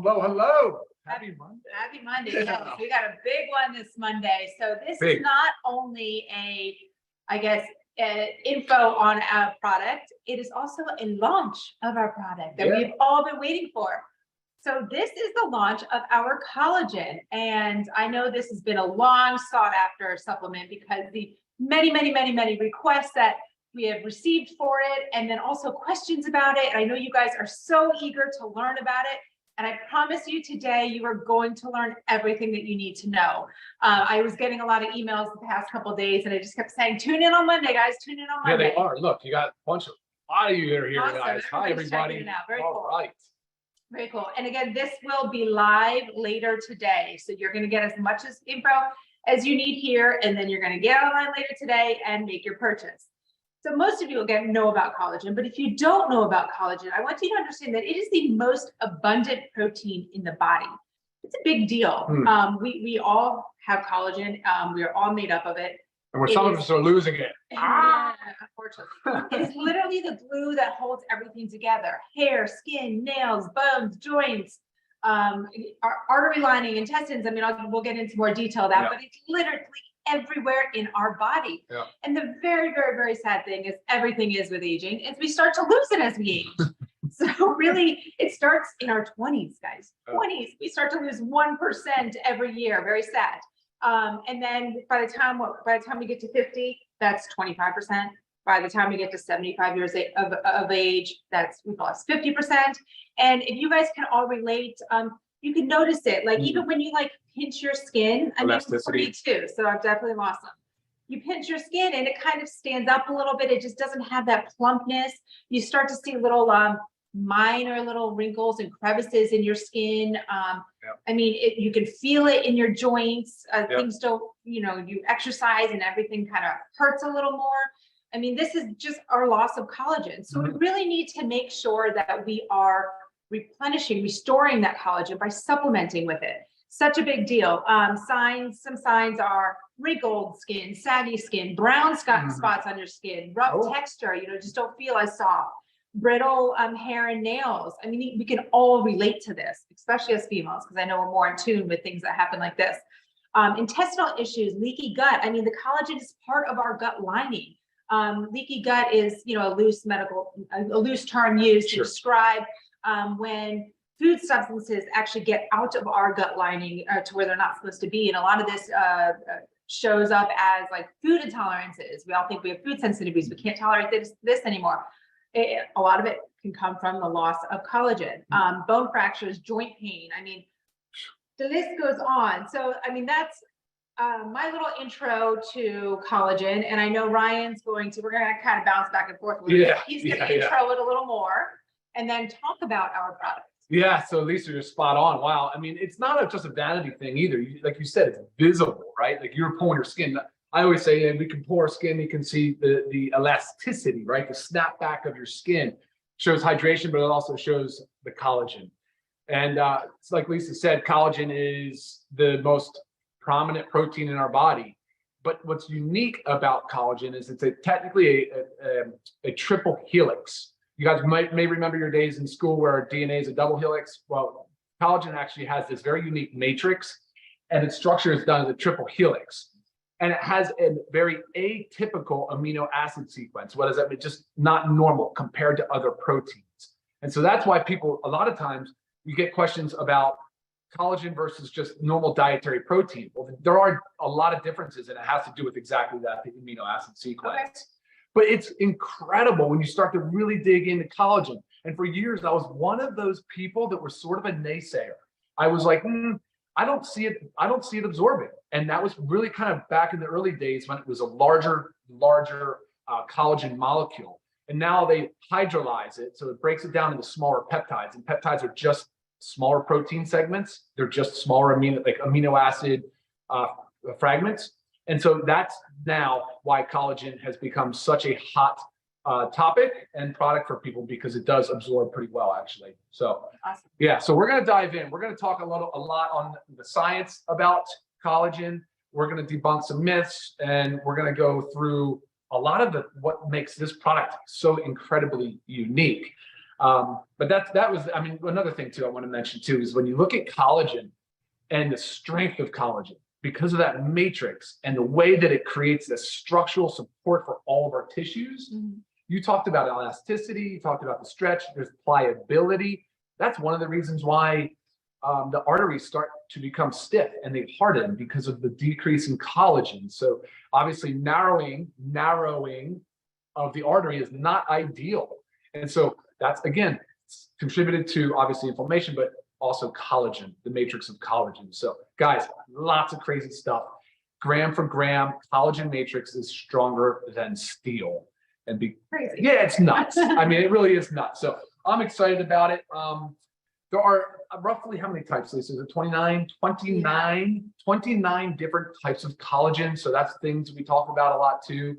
Hello. Happy Monday. Happy Monday. Yeah. Yes, we got a big one this Monday. So this Big. is not only info on our product, it is also a launch of our product that we've all been waiting for. So this is the launch of our collagen. And I know this has been a long sought after supplement because the many requests that we have received for it, and then also questions about it. I know you guys are so eager to learn about it. And I promise you today, you are going to learn everything that you need to know. I was getting a lot of emails the past couple of days, and I just kept saying, tune in on Monday, guys, tune in on Monday. Yeah, they are. Look, you got a lot of you that are here, Awesome. guys. Hi, everybody. Very all cool. Right. Very cool. And again, this will be live later today. So you're going to get as much info as you need here, and then you're going to get online later today and make your purchase. So most of you will know about collagen, but if you don't know about collagen, I want you to understand that it is the most abundant protein in the body. It's a big deal. We all have collagen. We are all made up of it. And some of us are losing it. Yeah, unfortunately. It is literally the glue that holds everything together. Hair, skin, nails, bones, joints, our artery lining, intestines. I mean, we'll get into more detail of that, but it's literally everywhere in our body. And the very sad thing is everything is with aging is we start to lose it as we age. So really it starts in our 20s, guys. 20s, we start to lose 1% every year. Very sad. And then by the time we get to 50, that's 25%. By the time we get to 75 years of age, we call it 50%. And if you guys can all relate, you can notice it. Like even when you pinch your skin, I mean, for me too, so I've definitely lost some. You pinch your skin and it kind of stands up a little bit. It just doesn't have that plumpness. You start to see little minor little wrinkles and crevices in your skin. I mean, you can feel it in your joints. Things don't, you exercise and everything kind of hurts a little more. I mean, this is just our loss of collagen. So we really need to make sure that we are restoring that collagen by supplementing with it. Such a big deal. Some signs are wrinkled skin, saggy skin, brown spots on your skin, rough texture, just don't feel as soft, brittle hair and nails. I mean, we can all relate to this, especially as females, because I know we're more in tune with things that happen like this. Intestinal issues, leaky gut. I mean, the collagen is part of our gut lining. Leaky gut is, a loose term used to describe when food substances actually get out of our gut lining to where they're not supposed to be. And a lot of this shows up as food intolerances. We all think we have food sensitivities. We can't tolerate this anymore. A lot of it can come from the loss of collagen. Bone fractures, joint pain. I mean, the list goes on. So, I mean, that's my little intro to collagen. And I know we're going to kind of bounce back and forth with it. He's going to intro it a little more and then talk about our products. Yeah, so Lisa, you're spot on. Wow. I mean, it's not just a vanity thing either. Like you said, it's visible, right? Like you're pulling your skin. I always say, we can pull our skin, you can see the elasticity, right? The snapback of your skin shows hydration, but it also shows the collagen. And it's like Lisa said, collagen is the most prominent protein in our body. But what's unique about collagen is it's technically a triple helix. You guys may remember your days in school where DNA is a double helix. Well, collagen actually has this very unique matrix, and its structure is done as a triple helix. And it has a very atypical amino acid sequence. What does that mean? Just not normal compared to other proteins. And so that's why people, a lot of times, you get questions about collagen versus just normal dietary protein. Well, there are a lot of differences, and it has to do with exactly that, the amino acid sequence. Okay. But it's incredible when you start to really dig into collagen. And for years, I was one of those people that were sort of a naysayer. I was like, I don't see it absorbing. And that was really kind of back in the early days when it was a larger collagen molecule. And now they hydrolyze it. So it breaks it down into smaller peptides. And peptides are just smaller protein segments. They're just smaller amino acid fragments. And so that's now why collagen has become such a hot topic and product for people, because it does absorb pretty well, actually. So awesome. Yeah, so we're going to dive in. We're going to talk a lot on the science about collagen. We're going to debunk some myths, and we're going to go through a lot of what makes this product so incredibly unique. But that was, I mean, another thing too, I want to mention too, is when you look at collagen and the strength of collagen, because of that matrix and the way that it creates the structural support for all of our tissues. You talked about elasticity, you talked about the stretch, there's pliability. That's one of the reasons why the arteries start to become stiff and they harden because of the decrease in collagen. So obviously narrowing of the artery is not ideal. And so that's, again, contributed to obviously inflammation, but also collagen, the matrix of collagen. So guys, lots of crazy stuff. Gram for gram, collagen matrix is stronger than steel. And Crazy. Yeah, it's nuts. I mean, it really is nuts. So I'm excited about it. There are roughly how many types, Lisa? Is it 29? 29 different types of collagen. So that's things we talk about a lot too.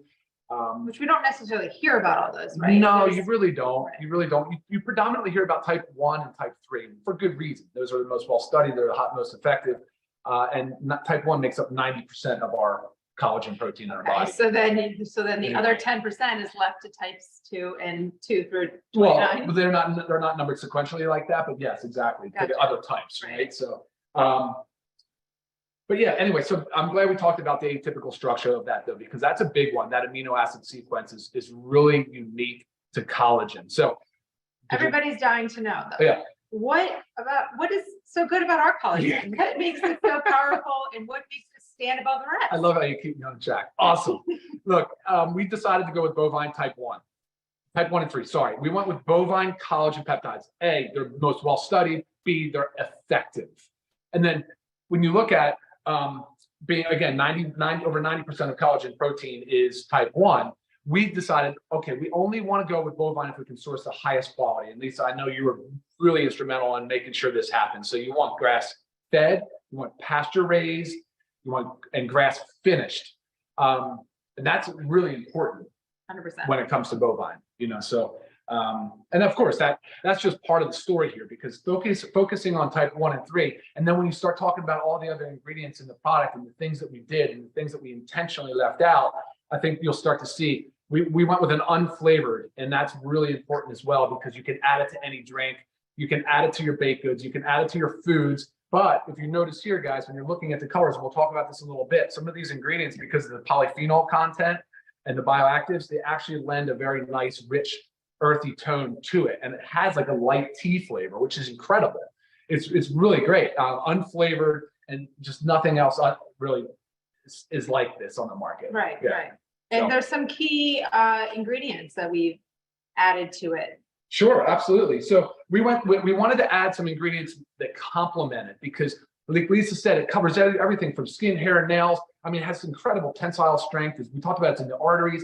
Which we don't necessarily hear about all those, right? No, you really don't. You really don't. You predominantly hear about type 1 and type 3 for good reason. Those are the most well studied. They're the most effective. And type 1 makes up 90% of our collagen protein in our body. So then the other 10% is left to types 2 and 2 through 29. Well, they're not numbered sequentially like that, but yes, exactly. For the other types, right? So, but yeah, anyway, so I'm glad we talked about the atypical structure of that though, because that's a big one. That amino acid sequence is really unique to collagen. So everybody's dying to know though. Yeah. What is so good about our collagen? Yeah. What makes it so powerful and what makes it stand above the rest? I love how you keep me on track. Awesome. Look, we decided to go with bovine type 1 and 3. Sorry, we went with bovine collagen peptides. A, they're most well studied. B, they're effective. And then when you look at being, again, over 90% of collagen protein is type 1, we decided, okay, we only want to go with bovine if we can source the highest quality. And Lisa, I know you were really instrumental in making sure this happens. So you want grass fed, you want pasture raised, and grass finished. And that's really important 100%. when it comes to bovine, so, and of course that's just part of the story here, because focusing on type 1 and 3. And then when you start talking about all the other ingredients in the product and the things that we did and the things that we intentionally left out, I think you'll start to see we went with an unflavored, and that's really important as well, because you can add it to any drink, you can add it to your baked goods, you can add it to your foods. But if you notice here, guys, when you're looking at the colors, we'll talk about this a little bit, some of these ingredients, because of the polyphenol content and the bioactives, they actually lend a very nice, rich, earthy tone to it. And it has like a light tea flavor, which is incredible. It's really great, unflavored, and just nothing else really is like this on the market. Right, Yeah. right. And there's some key ingredients that we've added to it. Sure, absolutely. So we wanted to add some ingredients that complement it, because like Lisa said, it covers everything from skin, hair, and nails. I mean, it has incredible tensile strength. As we talked about, it's in the arteries.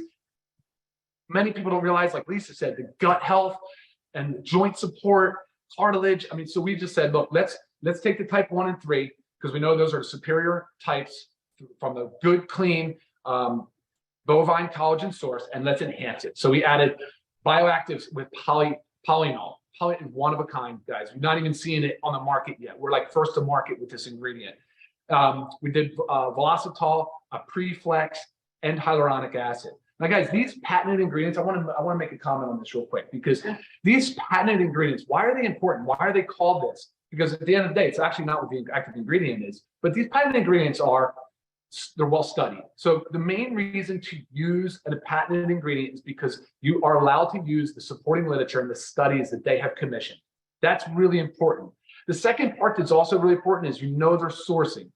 Many people don't realize, like Lisa said, the gut health and joint support, cartilage. I mean, so we just said, look, let's take the type 1 and 3, because we know those are superior types from a good, clean bovine collagen source, and let's enhance it. So we added bioactives with polyphenol. Poly is one of a kind, guys. We're not even seeing it on the market yet. We're like first to market with this ingredient. We did velocitol, a preflex, and hyaluronic acid. Now, guys, these patented ingredients, I want to make a comment on this real quick, because these patented ingredients, why are they important? Why are they called this? Because at the end of the day, it's actually not what the active ingredient is, but these patented ingredients they're well studied. So the main reason to use a patented ingredient is because you are allowed to use the supporting literature and the studies that they have commissioned. That's really important. The second part that's also really important is their sourcing,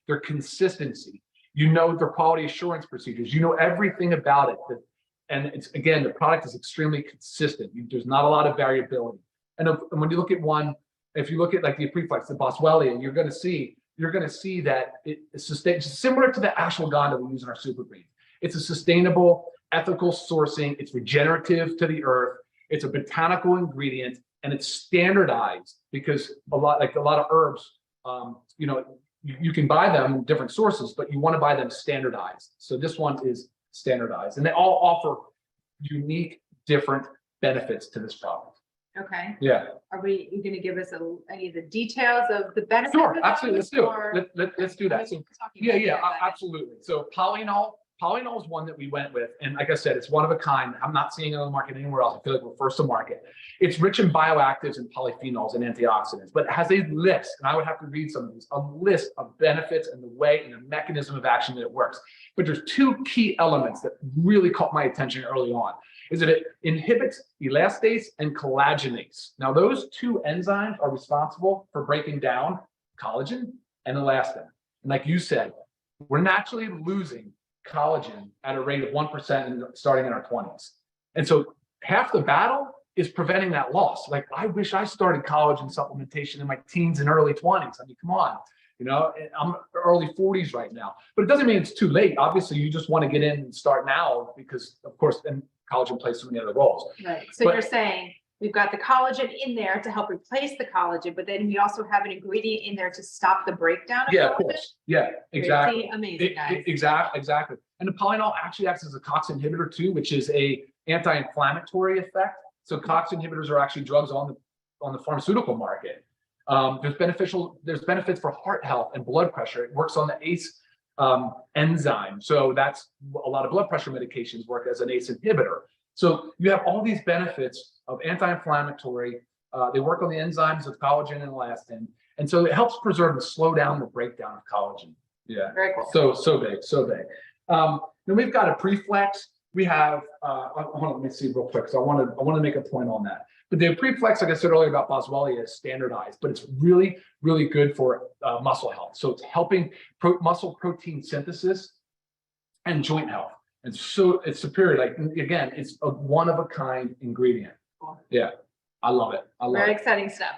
their consistency, their quality assurance procedures, everything about it. And it's, again, the product is extremely consistent. There's not a lot of variability. And when you look at one, if you look at like the preflex, the Boswellia, you're going to see that it's similar to the ashwagandha we use in our super greens. It's a sustainable, ethical sourcing. It's regenerative to the earth. It's a botanical ingredient, and it's standardized, because a lot of herbs, you can buy them in different sources, but you want to buy them standardized. So this one is standardized, and they all offer unique, different benefits to this product. Okay. Yeah. Are you going to give us any of the details of the benefits? Sure, absolutely. Let's do it. Let's do that. So, yeah, absolutely. So polyphenol Polynol is one that we went with. And like I said, it's one of a kind. I'm not seeing it on the market anywhere else. I feel like we're first to market. It's rich in bioactives and polyphenols and antioxidants, but it has a list, and I would have to read some of these, a list of benefits and the way and the mechanism of action that it works. But there's two key elements that really caught my attention early on, is that it inhibits elastase and collagenase. Now, those two enzymes are responsible for breaking down collagen and elastin. And like you said, we're naturally losing collagen at a rate of 1% and starting in our 20s. And so half the battle is preventing that loss. Like, I wish I started collagen supplementation in my teens and early 20s. I mean, come on, you know, I'm early 40s right now, but it doesn't mean it's too late. Obviously, you just want to get in and start now because, of course, then collagen plays so many other roles. Right. So you're saying we've got the collagen in there to help replace the collagen, but then we also have an ingredient in there to stop the breakdown of Yeah, collagen? of course. Yeah, exactly. Pretty amazing, guys. Exactly. And the polynol actually acts as a COX inhibitor too, which is a anti-inflammatory effect. So COX inhibitors are actually drugs on the pharmaceutical market. There's benefits for heart health and blood pressure. It works on the ACE enzyme. So that's a lot of blood pressure medications work as an ACE inhibitor. So you have all these benefits of anti-inflammatory. They work on the enzymes of collagen and elastin. And so it helps preserve and slow down the breakdown of collagen. Yeah. Very cool. So big. Then we've got a preflex. We have, hold on, let me see real quick, because I want to make a point on that. But the preflex, like I said earlier about Boswellia, is standardized, but it's really, really good for muscle health. So it's helping muscle protein synthesis and joint health. And so it's superior. Like, again, it's a one-of-a-kind ingredient. Cool. Yeah, I love it. Very exciting stuff.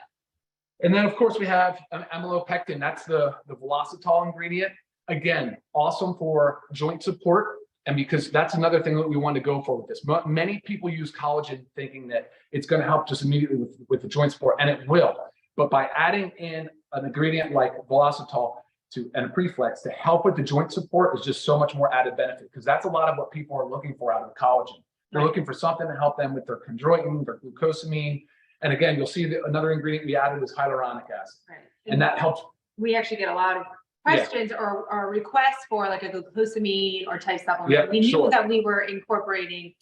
And then, of course, we have amylopectin. That's the velocitol ingredient. Again, awesome for joint support. And because that's another thing that we want to go for with this. Many people use collagen thinking that it's going to help just immediately with the joint support, and it will. But by adding in an ingredient like velocitol and a preflex to help with the joint support is just so much more added benefit, because that's a lot of what people are looking for out of the collagen. They're looking for something to help them with their chondroitin, their glucosamine. And again, you'll see that another ingredient we added was hyaluronic acid. Right. And that helps. We actually get a lot of questions or requests for like a glucosamine or type supplement. Yeah, we knew sure. that we were incorporating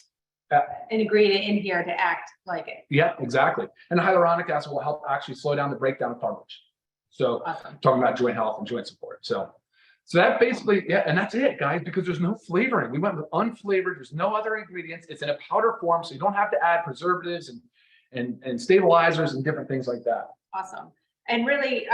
an ingredient in here to act like it. Yeah, exactly. And hyaluronic acid will help actually slow down the breakdown of cartilage. So Awesome. talking about joint health and joint support. So that basically, yeah, and that's it, guys, because there's no flavoring. We went with unflavored, there's no other ingredients. It's in a powder form, so you don't have to add preservatives and stabilizers and different things like that. Awesome. And really,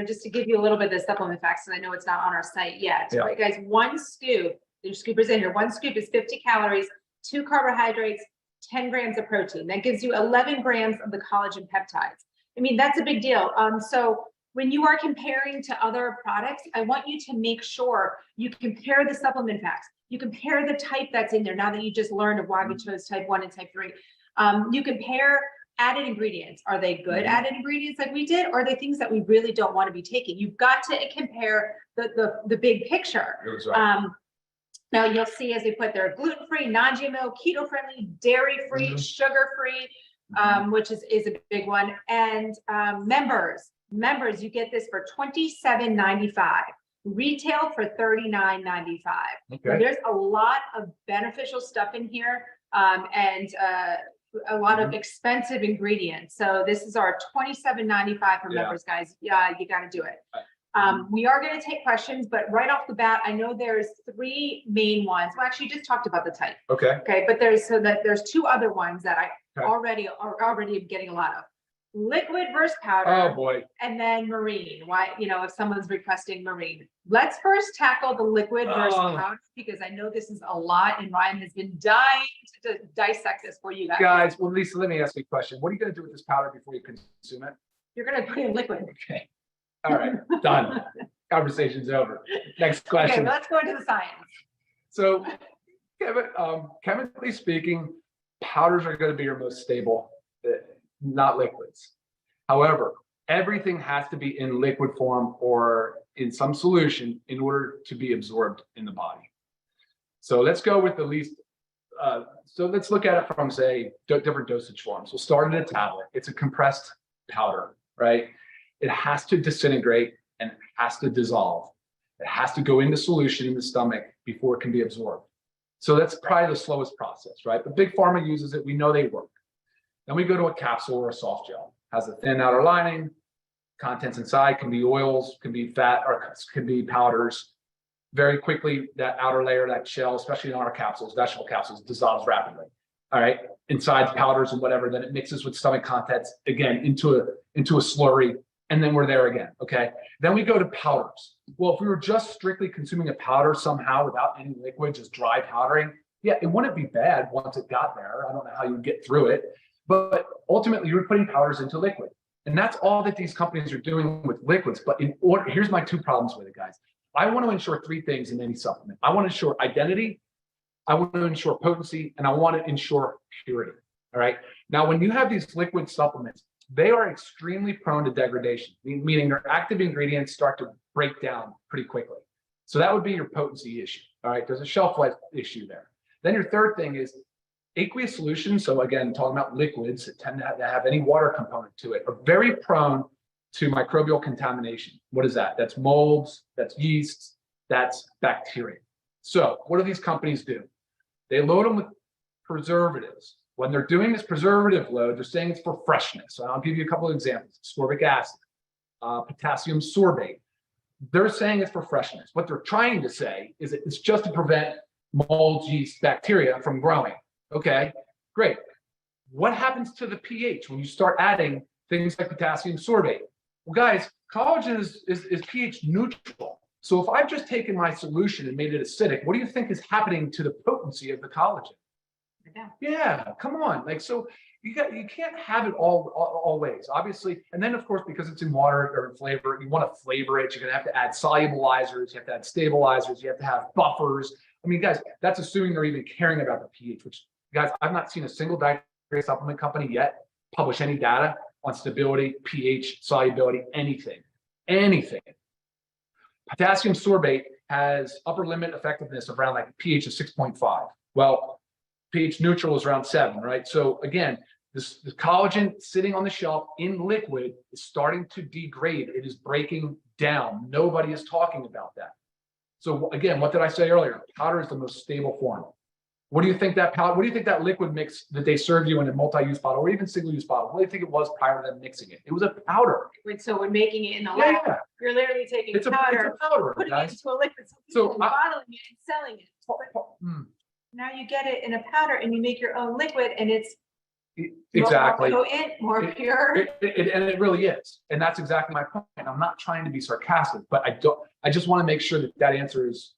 just to give you a little bit of the supplement facts, and I know it's not on our site yet, Yeah. right, guys? One scoop, there's scoopers in here. One scoop is 50 calories, 2 carbohydrates, 10 grams of protein. That gives you 11 grams of the collagen peptides. I mean, that's a big deal. So when you are comparing to other products, I want you to make sure you compare the supplement facts. You compare the type that's in there. Now that you just learned of why we chose type 1 and type 3, you compare added ingredients. Are they good added ingredients like we did? Or are they things that we really don't want to be taking? You've got to compare the big picture. It was right. Now you'll see as they put there, gluten-free, non-GMO, keto-friendly, dairy-free, sugar-free, which is a big one. And members, you get this for $27.95. Retail for $39.95. Okay. So there's a lot of beneficial stuff in here, and a lot of expensive ingredients. So this is our $27.95 for members, guys. Yeah, you got to do it. We are going to take questions, but right off the bat, I know there's 3 main ones. Well, actually, you just talked about the type. Okay, but there's 2 other ones that I already am getting a lot of. Liquid versus powder. Oh boy. And then marine. Why, if someone's requesting marine. Let's first tackle the liquid versus powder, because I know this is a lot and Ryan has been dying to dissect this for you guys. Guys, well, Lisa, let me ask you a question. What are you going to do with this powder before you consume it? You're going to put it in liquid. Okay. All right. Done. Conversation's over. Next question. Okay, let's go into the science. So, chemically speaking, powders are going to be your most stable, not liquids. However, everything has to be in liquid form or in some solution in order to be absorbed in the body. So let's go with the least, so let's look at it from, say, different dosage forms. We'll start at a tablet. It's a compressed powder, right? It has to disintegrate and it has to dissolve. It has to go into solution in the stomach before it can be absorbed. So that's probably the slowest process, right? But big pharma uses it. We know they work. Then we go to a capsule or a soft gel. Has a thin outer lining. Contents inside can be oils, can be fat, or can be powders. Very quickly, that outer layer, that shell, especially in our capsules, vegetable capsules, dissolves rapidly. All right, inside powders and whatever, then it mixes with stomach contents again into a slurry, and then we're there again. Okay, then we go to powders. Well, if we were just strictly consuming a powder somehow without any liquid, just dry powdering, yeah, it wouldn't be bad once it got there. I don't know how you get through it, but ultimately you're putting powders into liquid. And that's all that these companies are doing with liquids. But in order, here's my 2 problems with it, guys. I want to ensure 3 things in any supplement. I want to ensure identity, I want to ensure potency, and I want to ensure purity. All right. Now, when you have these liquid supplements, they are extremely prone to degradation, meaning their active ingredients start to break down pretty quickly. So that would be your potency issue. All right. There's a shelf life issue there. Then your third thing is aqueous solutions, so again, talking about liquids that tend to have any water component to it, are very prone to microbial contamination. What is that? That's molds, that's yeasts, that's bacteria. So what do these companies do? They load them with preservatives. When they're doing this preservative load, they're saying it's for freshness. So I'll give you a couple of examples. Ascorbic acid, potassium sorbate. They're saying it's for freshness. What they're trying to say is that it's just to prevent molds, yeast, bacteria from growing. Okay, great. What happens to the pH when you start adding things like potassium sorbate? Well, guys, collagen is pH neutral. So if I've just taken my solution and made it acidic, what do you think is happening to the potency of the collagen? Yeah, come on. Like, so you can't have it all ways, obviously. And then of course, because it's in water or in flavor, you want to flavor it. You're gonna have to add solubilizers, you have to add stabilizers, you have to have buffers. I mean, guys, that's assuming they're even caring about the pH, which, guys, I've not seen a single dietary supplement company yet publish any data on stability, pH, solubility, anything. Potassium sorbate has upper limit effectiveness of around like pH of 6.5. Well, pH neutral is around 7, right? So again, this collagen sitting on the shelf in liquid is starting to degrade. It is breaking down. Nobody is talking about that. So again, what did I say earlier? Powder is the most stable form. What do you think that powder, what do you think that liquid mix that they serve you in a multi-use bottle or even single-use bottle, what do you think it was prior to them mixing it? It was a powder. So when making it in the lab, Yeah. you're literally taking It's powder, a powder, putting guys. it into a liquid, So bottling it and selling it. Now you get it in a powder and you make your own liquid and it's exactly. more potent, more pure. And it really is. And that's exactly my point. I'm not trying to be sarcastic, but I just want to make sure that that answer is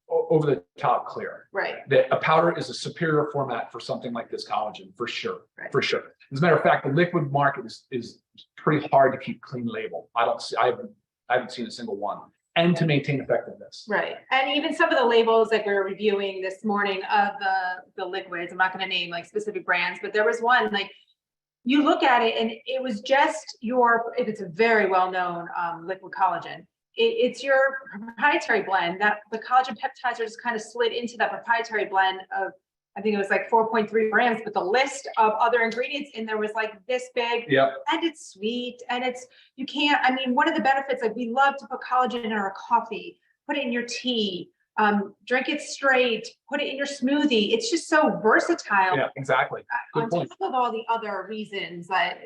over the top clear. Right. That a powder is a superior format for something like this collagen, for sure. Right. For sure. As a matter of fact, the liquid market is pretty hard to keep clean label. I haven't seen a single one. And to maintain effectiveness. Right. And even some of the labels that we were reviewing this morning of the liquids, I'm not going to name like specific brands, but there was one like you look at it and it was just if it's a very well-known liquid collagen, it's your proprietary blend that the collagen peptides are just kind of slid into that proprietary blend of, I think it was like 4.3 grams, but the list of other ingredients in there was like this big. Yep. And it's sweet and I mean, one of the benefits, like we love to put collagen in our coffee, put it in your tea, drink it straight, put it in your smoothie. It's just so versatile. Yeah, exactly. Good On point. top of all the other reasons that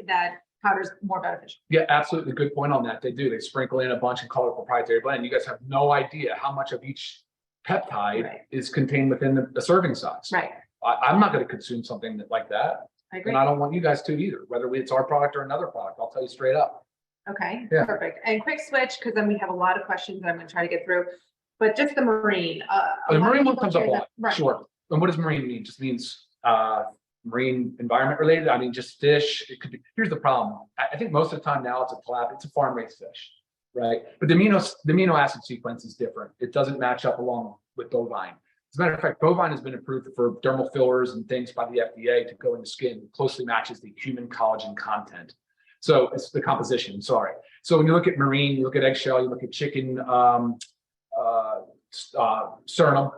powder's more beneficial. Yeah, absolutely. Good point on that. They do. They sprinkle in a bunch and call it proprietary blend. You guys have no idea how much of each peptide is contained within the serving size. Right. I'm not going to consume something like that. I agree. And I don't want you guys to either, whether it's our product or another product. I'll tell you straight up. Okay, Yeah. perfect. And quick switch, because then we have a lot of questions that I'm going to try to get through. But just the marine. The marine one comes up a lot. Right. Sure. And what does marine mean? Just means marine environment related. I mean, just fish. It could be. Here's the problem. I think most of the time now it's a collab. It's a farm raised fish, right? But the amino acid sequence is different. It doesn't match up along with bovine. As a matter of fact, bovine has been approved for dermal fillers and things by the FDA to go into skin. It closely matches the human collagen content. So it's the composition, sorry. So when you look at marine, you look at eggshell, you look at chicken, sternum,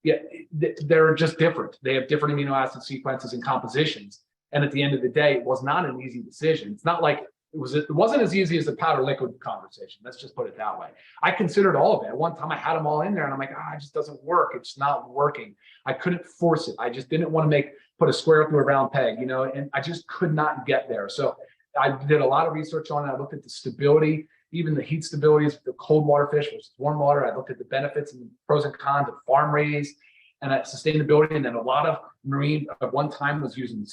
yeah, they're just different. They have different amino acid sequences and compositions. And at the end of the day, it was not an easy decision. It's not like it wasn't as easy as the powder liquid conversation. Let's just put it that way. I considered all of it. At one time I had them all in there and I'm like, it just doesn't work. It's not working. I couldn't force it. I just didn't want to put a square through a round peg, and I just could not get there. So I did a lot of research on it. I looked at the stability, even the heat stabilities, the cold water fish versus warm water. I looked at the benefits and pros and cons of farm raised and sustainability. And then a lot of marine at one time was using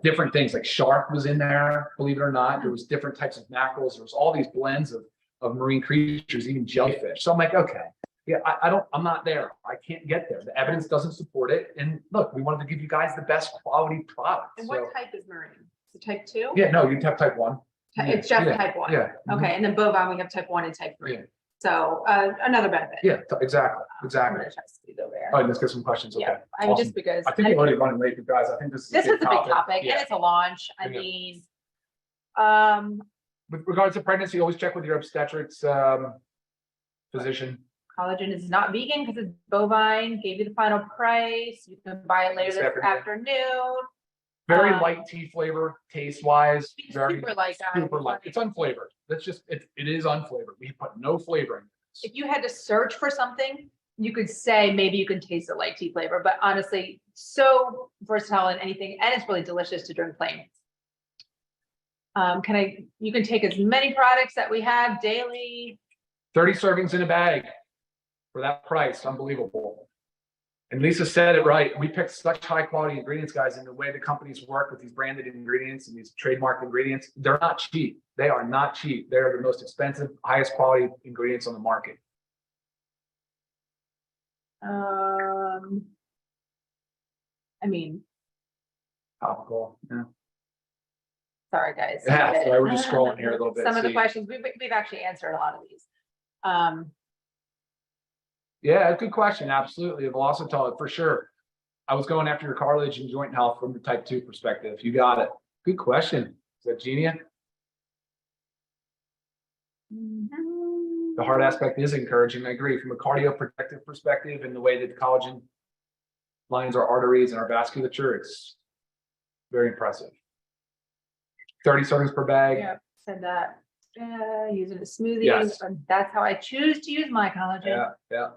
different things, like shark was in there, believe it or not. There was different types of mackerels. There was all these blends of marine creatures, even jellyfish. So I'm like, okay, yeah, I'm not there. I can't get there. The evidence doesn't support it. And look, we wanted to give you guys the best quality product. And what type is marine? Is it type 2? Yeah, no, you have type 1. It's just type 1. Yeah. Okay, and then bovine, we have type 1 and type 3. Yeah. So another benefit. Yeah, exactly. I'm gonna try to speed over there. All right, let's get some questions. Okay. Yeah, I mean, Awesome. just because. I think we're already running late, guys. I think this is This is a big topic, Yeah. and it's a launch. I Yeah. mean, With regards to pregnancy, always check with your obstetrics physician. collagen is not vegan because it's bovine. Gave you the final price. You can buy it later This this afternoon. Very light tea flavor, taste wise. Very Super light, guys. super light. It's unflavored. That's just it is unflavored. We put no flavoring. If you had to search for something, you could say maybe you can taste it like tea flavor, but honestly, so versatile in anything, and it's really delicious to drink plain. You can take as many products that we have daily. 30 servings in a bag for that price. Unbelievable. And Lisa said it right. We picked such high quality ingredients, guys, and the way the companies work with these branded ingredients and these trademarked ingredients, they're not cheap. They are not cheap. They are the most expensive, highest quality ingredients on the market. I mean, Topical. Yeah. sorry, guys. Yeah, sorry, we're just scrolling here a little bit. Some of the See. questions, we've actually answered a lot of these. Yeah, good question. Absolutely. Velocitol, for sure. I was going after your cartilage and joint health from the type 2 perspective. You got it. Good question. Is that Genia? The heart aspect is encouraging. I agree. From a cardioprotective perspective and the way that the collagen lines our arteries and our vasculature, it's very impressive. 30 servings per bag. Yeah, said that. Using a smoothie. Yes. That's how I choose to use my collagen. Yeah.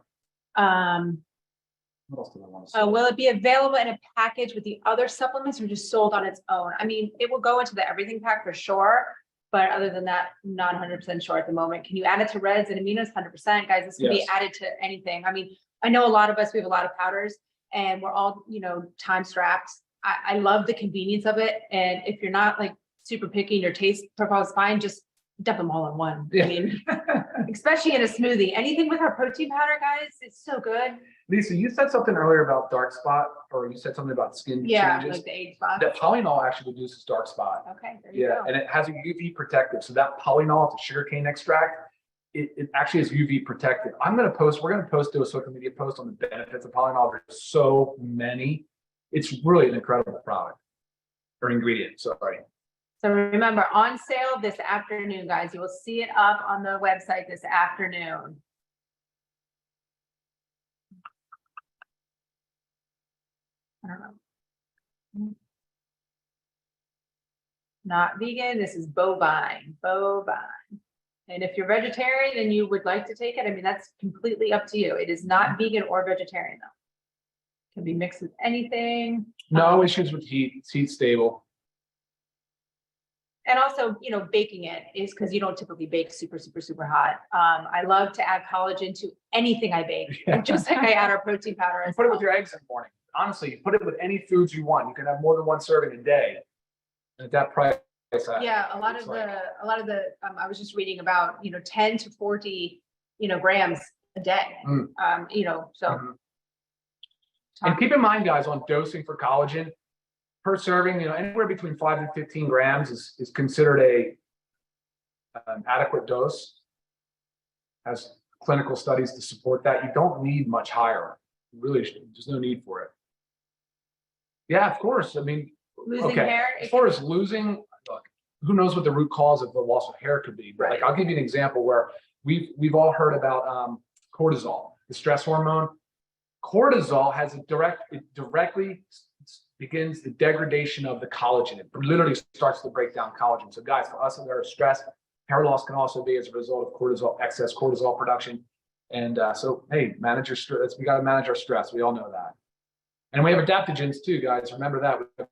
What else do I want to say? Will it be available in a package with the other supplements or just sold on its own? I mean, it will go into the everything pack for sure. But other than that, not 100% sure at the moment. Can you add it to reds and aminos? 100%, guys. This can be Yes. added to anything. I mean, I know a lot of us, we have a lot of powders and we're all, time strapped. I love the convenience of it. And if you're not like super picky and your taste profile is fine, just dump them all in one. Yeah. I mean, especially in a smoothie, anything with our protein powder, guys, it's so good. Lisa, you said something earlier about dark spot, or you said something about skin Yeah, changes. like the age spot. The polyol actually reduces dark spot. Okay, there you Yeah, go. and it has a UV protective. So that polyol, the sugarcane extract, it actually is UV protective. We're going to do a social media post on the benefits of polyol. There's so many. It's really an incredible product or ingredient. Sorry. So remember, on sale this afternoon, guys. You will see it up on the website this afternoon. I don't know. Not vegan, this is bovine. And if you're vegetarian and you would like to take it, I mean, that's completely up to you. It is not vegan or vegetarian though. Can be mixed with anything. No issues with heat. It's heat stable. And also, baking it is because you don't typically bake super, super, super hot. I love to add collagen to anything I bake, Yeah. just like I add our protein powder. You as put it well. with your eggs in the morning. Honestly, you put it with any foods you want. You can have more than one serving a day. And at that price. Yeah, a lot of the, I was just reading about, 10 to 40, grams a day. So. Mhm. And keep in mind, guys, on dosing for collagen, per serving, anywhere between 5 and 15 grams is considered an adequate dose. Has clinical studies to support that. You don't need much higher. Really, there's no need for it. Yeah, of course. I mean, Losing okay. hair. As far as losing, look, who knows what the root cause of the loss of hair could be? But Right. I'll give you an example where we've all heard about cortisol, the stress hormone. Cortisol has it directly begins the degradation of the collagen. It literally starts to break down collagen. So guys, for us that are stressed, hair loss can also be as a result of cortisol, excess cortisol production. And so, hey, manage your stress. We got to manage our stress. We all know that. And we have adaptogens too, guys. Remember that. We have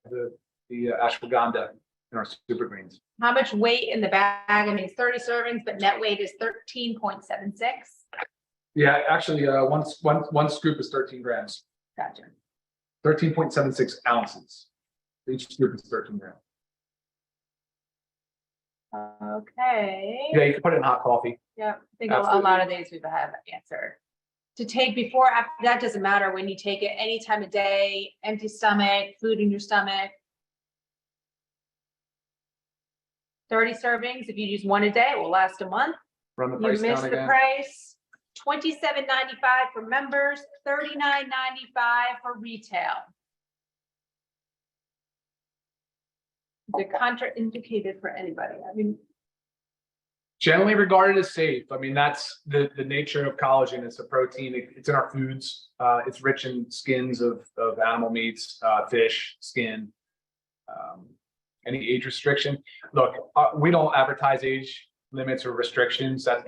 the ashwagandha in our super greens. How much weight in the bag? I mean, it's 30 servings, but net weight is 13.76. Yeah, actually, one scoop is 13 grams. Gotcha. 13.76 ounces. Each scoop is 13 grams. Okay. Yeah, you can put it in hot coffee. Yeah, I think Absolutely. a lot of these we've had answered. To take before, after, that doesn't matter when you take it, any time of day, empty stomach, food in your stomach. 30 servings, if you use one a day, it will last a month. Run the You price missed down the again. price. $27.95 for members, $39.95 for retail. Is it contraindicated for anybody? I mean, Generally regarded as safe. I mean, that's the nature of collagen. It's a protein. It's in our foods. It's rich in skins of animal meats, fish, skin. Any age restriction? Look, we don't advertise age limits or restrictions. That's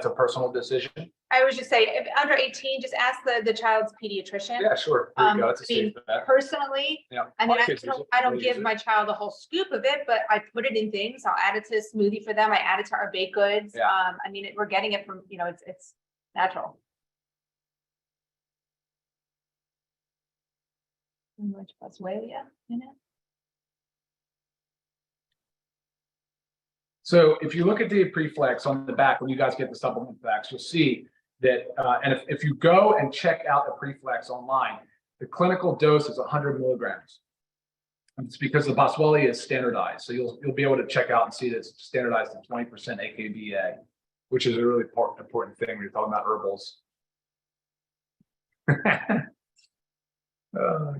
a personal decision. I would just say, if under 18, just ask the child's pediatrician. Yeah, sure. There you go. That's a safe bet. Personally, Yeah. I mean, Our kids use it. I don't They give use my child a whole scoop of it, but I put it in things. I'll add it to a smoothie for them. I add it to our baked goods. Yeah. I mean, we're getting it from, it's natural. Much plus whey, yeah, in it. So if you look at the preflex on the back, when you guys get the supplement packs, you'll see that, and if you go and check out the preflex online, the clinical dose is 100 milligrams. And it's because the Boswellia is standardized. So you'll be able to check out and see that it's standardized at 20% AKBA, which is a really important thing when you're talking about herbals.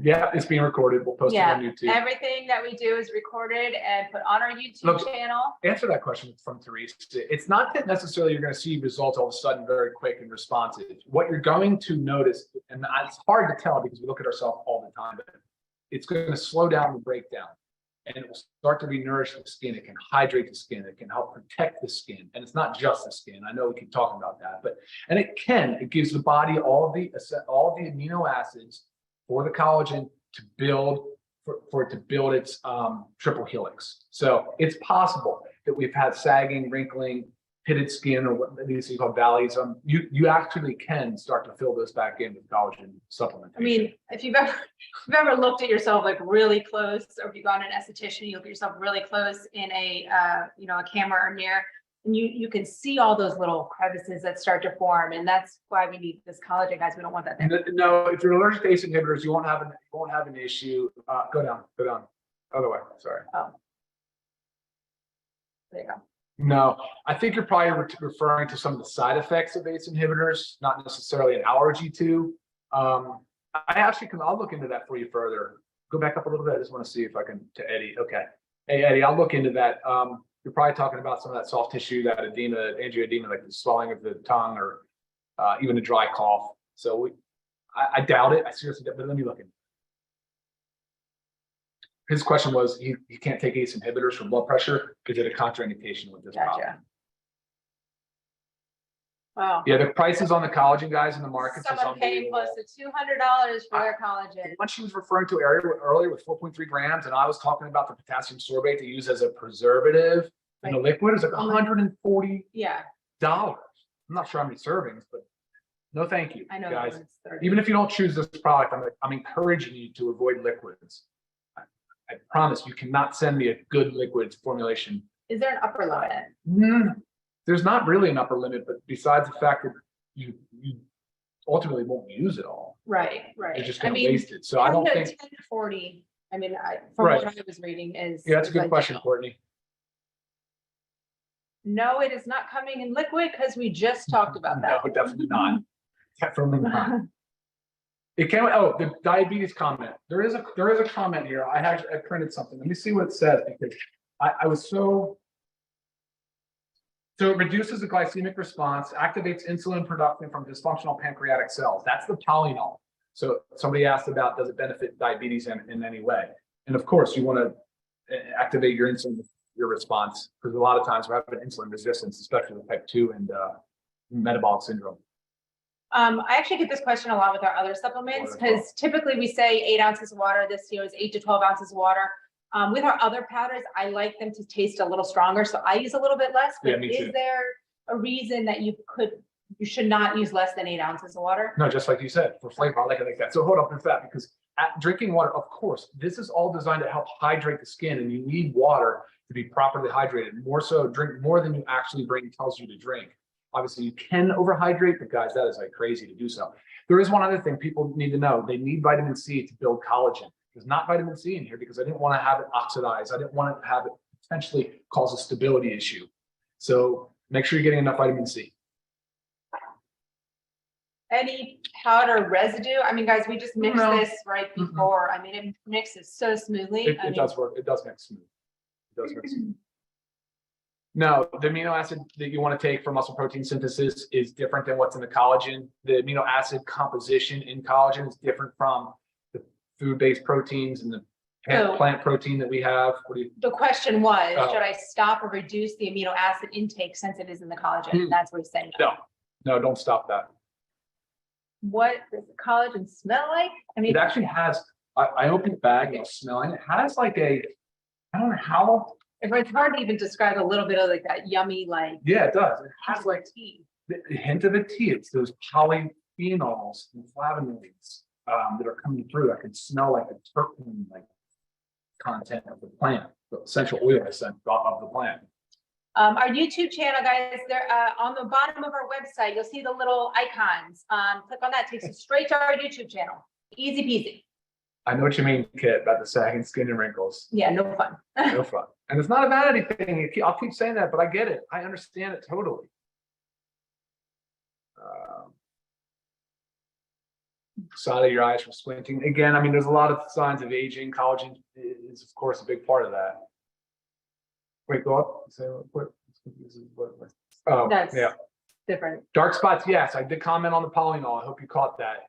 Yeah, it's being recorded. We'll post it on YouTube. Everything that we do is recorded and put on our YouTube channel. Answer that question from Therese. It's not that necessarily you're going to see results all of a sudden very quick and responsive. What you're going to notice, and it's hard to tell because we look at ourselves all the time, but it's going to slow down the breakdown and it will start to renourish the skin. It can hydrate the skin. It can help protect the skin. And it's not just the skin. I know we keep talking about that, and it gives the body all of the amino acids for the collagen to build, for it to build its triple helix. So it's possible that we've had sagging, wrinkling, pitted skin, or what these things called valleys. You actually can start to fill those back in with collagen supplementation. I mean, if you've ever looked at yourself like really close, or if you've gone to an esthetician, you look at yourself really close in a camera or mirror, and you can see all those little crevices that start to form, and that's why we need this collagen, guys. We don't want that there. No, if you're allergic to ACE inhibitors, you won't have an issue. Go down. Other way. Sorry. Oh, there you go. No, I think you're probably referring to some of the side effects of ACE inhibitors, not necessarily an allergy to. I'll look into that for you further. Go back up a little bit. I just want to see if I can, to Eddie. Okay. Hey, Eddie, I'll look into that. You're probably talking about some of that soft tissue, that edema, angioedema, like the swelling of the tongue, or even a dry cough. So I doubt it. I seriously doubt, but let me look into it. His question was, he can't take ACE inhibitors for blood pressure because of a contraindication with this problem. Gotcha. Wow. Yeah, the prices on the collagen guys in the markets is Someone paying unbelievable. close to $200 for their collagen. What she was referring to earlier with 4.3 grams, and I was talking about the potassium sorbate to use as a preservative in the liquid is like $140. Yeah, I'm not sure how many servings, but no, thank you, I know. guys. It's 30. Even if you don't choose this product, I'm encouraging you to avoid liquids. I promise you cannot send me a good liquids formulation. Is there an upper limit? There's not really an upper limit, but besides the fact that you ultimately won't use it all. Right. You're just going to waste it. So I don't think 10 to 40. I mean, from what I was reading is. Yeah, that's a good question, ideal. Courtney. No, it is not coming in liquid because we just talked about that. No, definitely not. Definitely not. It came. Oh, the diabetes comment. There is a comment here. I printed something. Let me see what it says, because I was so. So it reduces the glycemic response, activates insulin production from dysfunctional pancreatic cells. That's the polynol. So somebody asked about, does it benefit diabetes in any way? And of course, you want to activate your insulin, your response, because a lot of times we're having insulin resistance, especially with type 2 and metabolic syndrome. I actually get this question a lot with our other supplements, because typically we say 8 ounces of water. This year is 8 to 12 ounces of water. With our other powders, I like them to taste a little stronger, so I use a little bit less. But is there a reason that you should not use less than 8 ounces of water? No, just like you said, for flavor, I like it like that. So hold up with that, because drinking water, of course, this is all designed to help hydrate the skin, and you need water to be properly hydrated. More so, drink more than you actually brain tells you to drink. Obviously, you can overhydrate, but guys, that is like crazy to do so. There is one other thing people need to know. They need vitamin C to build collagen. There's not vitamin C in here because I didn't want to have it oxidize. I didn't want to have it potentially cause a stability issue. So make sure you're getting enough vitamin C. Any powder residue? I mean, guys, we just mixed this right before. I mean, it mixes so smoothly. It does work. It does mix smooth. It does mix smooth. No, the amino acid that you want to take for muscle protein synthesis is different than what's in the collagen. The amino acid composition in collagen is different from the food-based proteins and the plant protein that we have. The question was, should I stop or reduce the amino acid intake since it is in the collagen? That's what he's saying. No, don't stop that. What does the collagen smell like? I mean, it actually has, I opened the bag and I was smelling it. It has like I don't know how. It's hard to even describe a little bit of like that yummy, like. Yeah, it does. It has like tea. The hint of a tea. It's those polyphenols and flavonoids that are coming through. I can smell like the terpene like content of the plant, the essential oil scent of the plant. Our YouTube channel, guys, there on the bottom of our website, you'll see the little icons. Click on that, takes you straight to our YouTube channel. Easy peasy. I know what you mean, Kit, about the sagging skin and wrinkles. Yeah, no fun. No fun. And it's not a vanity thing. I'll keep saying that, but I get it. I understand it totally. Side of your eyes from squinting. Again, I mean, there's a lot of signs of aging. Collagen is, of course, a big part of that. Wait, go up. Say what? Oh, that's yeah. Different. Dark spots, yes. I did comment on the polynol. I hope you caught that.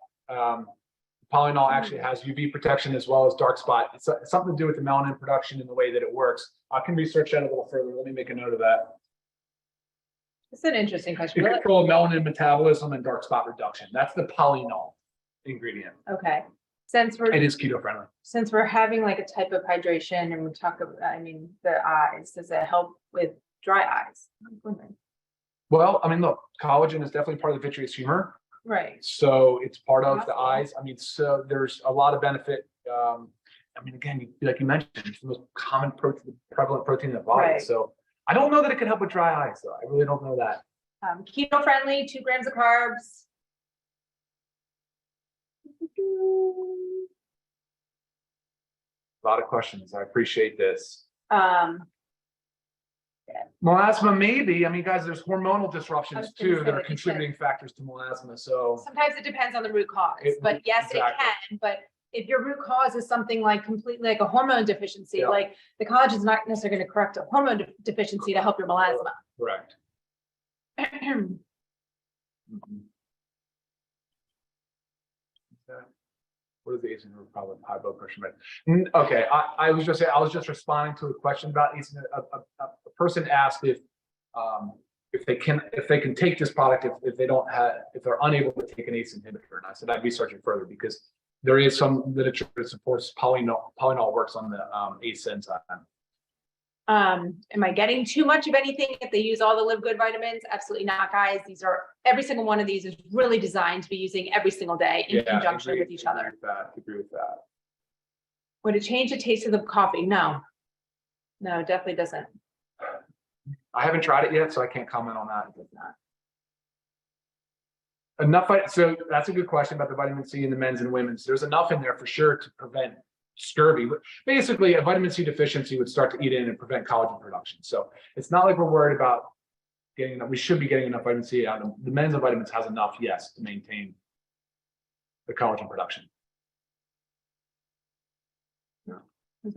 Polynol actually has UV protection as well as dark spot. It's something to do with the melanin production and the way that it works. I can research that a little further. Let me make a note of that. It's an interesting question. You control melanin metabolism and dark spot reduction. That's the polynol ingredient. Okay. It is keto friendly. Since we're having like a type of hydration and we talk about, I mean, the eyes, does it help with dry eyes? Well, I mean, look, collagen is definitely part of the vitreous humor. Right. So it's part of the eyes. I mean, so there's a lot of benefit. I mean, again, like you mentioned, it's the most common protein, prevalent protein in the body. Right. So I don't know that it could help with dry eyes, though. I really don't know that. Keto friendly, 2 grams of carbs. A lot of questions. I appreciate this. Melasma, maybe. I mean, guys, there's hormonal disruptions too that are contributing factors to melasma. So sometimes it depends on the root cause, but yes, it can. But if your root cause is something like completely like a hormone deficiency, like the collagen is not necessarily going to correct a hormone deficiency to help your melasma. Correct. What is the ACE inhibitor problem? High blood pressure. Okay, I was just responding to a question about ACE. A person asked if they can take this product if they're unable to take an ACE inhibitor, and I said I'd research it further because there is some literature that supports polynol works on the ACE enzyme. Am I getting too much of anything if they use all the LiveGood vitamins? Absolutely not, guys. Every single one of these is really designed to be using every single day in conjunction with each other. Agree with that. Would it change the taste of the coffee? No, it definitely doesn't. I haven't tried it yet, so I can't comment on that. It does not. So that's a good question about the vitamin C in the men's and women's. There's enough in there for sure to prevent scurvy. But basically, a vitamin C deficiency would start to eat in and prevent collagen production. So it's not like we're worried about getting enough. We should be getting enough vitamin C out of them. The men's and vitamins has enough, yes, to maintain the collagen production. No. The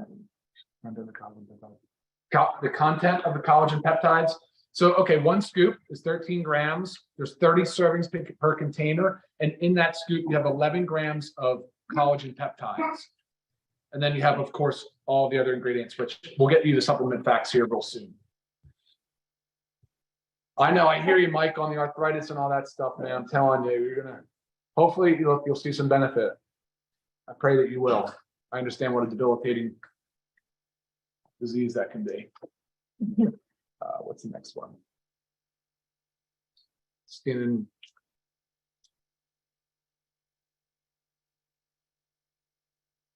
content of the collagen peptides. So, okay, one scoop is 13 grams. There's 30 servings per container. And in that scoop, you have 11 grams of collagen peptides. And then you have, of course, all the other ingredients, which we'll get you the supplement facts here real soon. I know, I hear you, Mike, on the arthritis and all that stuff, man. I'm telling you, you're gonna, hopefully you'll see some benefit. I pray that you will. I understand what a debilitating disease that can be. What's the next one? Skin.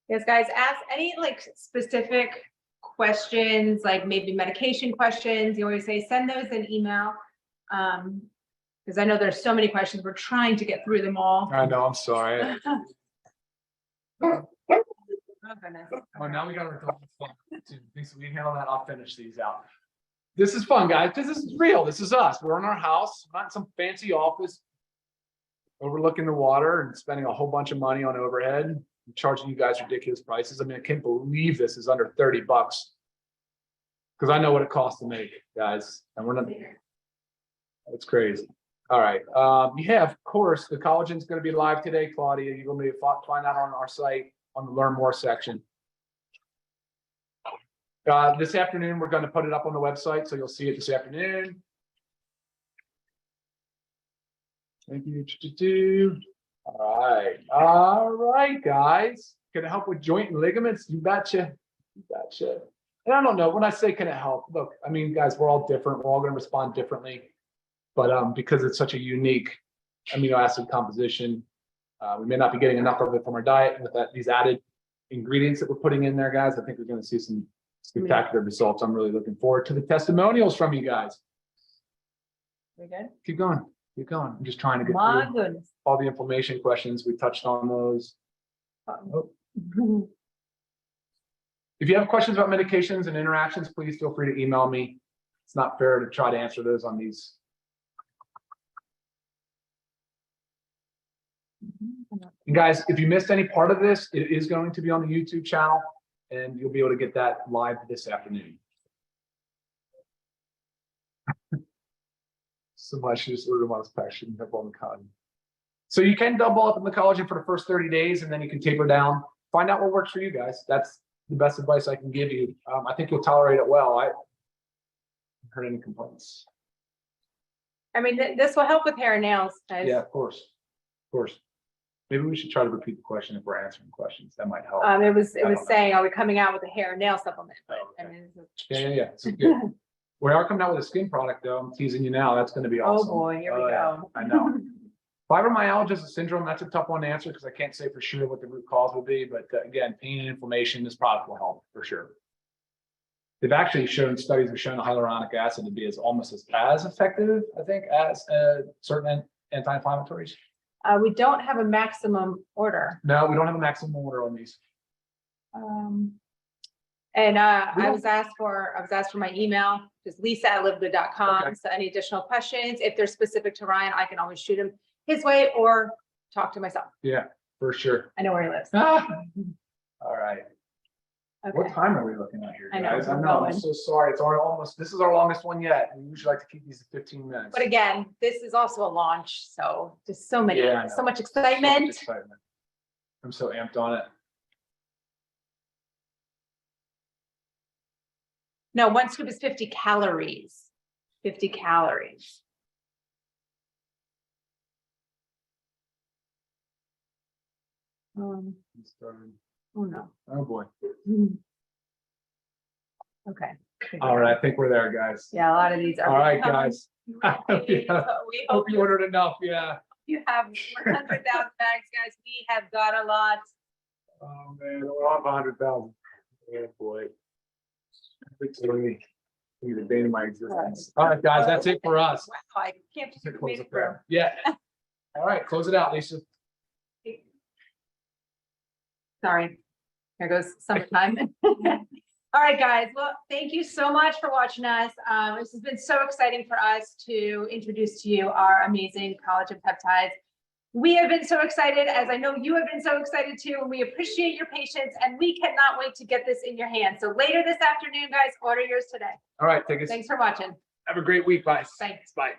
Yes, guys, ask any like specific questions, like maybe medication questions. You always say, send those in email. Because I know there's so many questions. We're trying to get through them all. I know, I'm sorry. Oh, goodness. Oh, now we got to we handle that. I'll finish these out. This is fun, guys. This is real. This is us. We're in our house, not in some fancy office, overlooking the water and spending a whole bunch of money on overhead, and charging you guys ridiculous prices. I mean, I can't believe this is under 30 bucks. Because I know what it costs to make, guys. And we're not, it's crazy. All right. Yeah, of course, the collagen is going to be live today, Claudia. You're going to find out on our site on the Learn More section. This afternoon, we're going to put it up on the website, so you'll see it this afternoon. Thank you. All right, guys. Can it help with joint and ligaments? You betcha. You betcha. And I don't know, when I say can it help, look, I mean, guys, we're all different. We're all going to respond differently. But because it's such a unique amino acid composition, we may not be getting enough of it from our diet. And with these added ingredients that we're putting in there, guys, I think we're going to see some spectacular results. I'm really looking forward to the testimonials from you guys. We good? Keep going. Keep going. I'm just trying to get My through goodness. all the inflammation questions. We touched on those. Oh. If you have questions about medications and interactions, please feel free to email me. It's not fair to try to answer those on these. And guys, if you missed any part of this, it is going to be on the YouTube channel, and you'll be able to get that live this afternoon. So much just order my passion up on the collagen. So you can double up in the collagen for the first 30 days, and then you can taper down. Find out what works for you guys. That's the best advice I can give you. I think you'll tolerate it well. I haven't heard any complaints. I mean, this will help with hair and nails, guys. Yeah, of course. Of course. Maybe we should try to repeat the question if we're answering questions. That might help. It was saying, are we coming out with a hair and nail supplement? But, Oh, okay. I mean, Yeah. So good. We are coming out with a skin product, though. I'm teasing you now. That's going to be awesome. Oh boy, here we go. Yeah, I know. Fibromyalgia syndrome, that's a tough one to answer because I can't say for sure what the root cause will be. But again, pain and inflammation, this product will help for sure. They've actually shown, studies have shown the hyaluronic acid to be almost as effective, I think, as certain anti-inflammatories. We don't have a maximum order. No, we don't have a maximum order on these. I was asked for my email, just lisa@livegood.com. Okay. So any additional questions, if they're specific to Ryan, I can always shoot him his way or talk to myself. Yeah, for sure. I know where he lives. All right. Okay. What time are we looking at here, I know, guys? I we're know. I'm going. so sorry. It's almost. This is our longest one yet. We usually like to keep these at 15 minutes. But again, this is also a launch, so just so many, Yeah, I know. so much So excitement. much excitement. I'm so amped on it. No, one scoop is 50 calories. 50 calories. Oh no. Oh boy. Okay. All right. I think we're there, guys. Yeah, a lot of these are. All right, becoming guys. ready. Yeah. So we Hope hope you ordered enough. Yeah. you have 100,000 bags, guys. We have got a lot. Oh man, we're on 100,000. Oh boy. It's really the bane of my existence. All right, guys. That's it for us. Wow, I can't Just to believe close it up there. Yeah. All right. Close it out, Lisa. Sorry, here goes summertime. All right, guys. Well, thank you so much for watching us. This has been so exciting for us to introduce to you our amazing collagen peptides. We have been so excited, as I know you have been so excited too, and we appreciate your patience, and we cannot wait to get this in your hands. So later this afternoon, guys, order yours today. All right. Take us Thanks for watching. Have a great week. Bye. Thanks. Bye.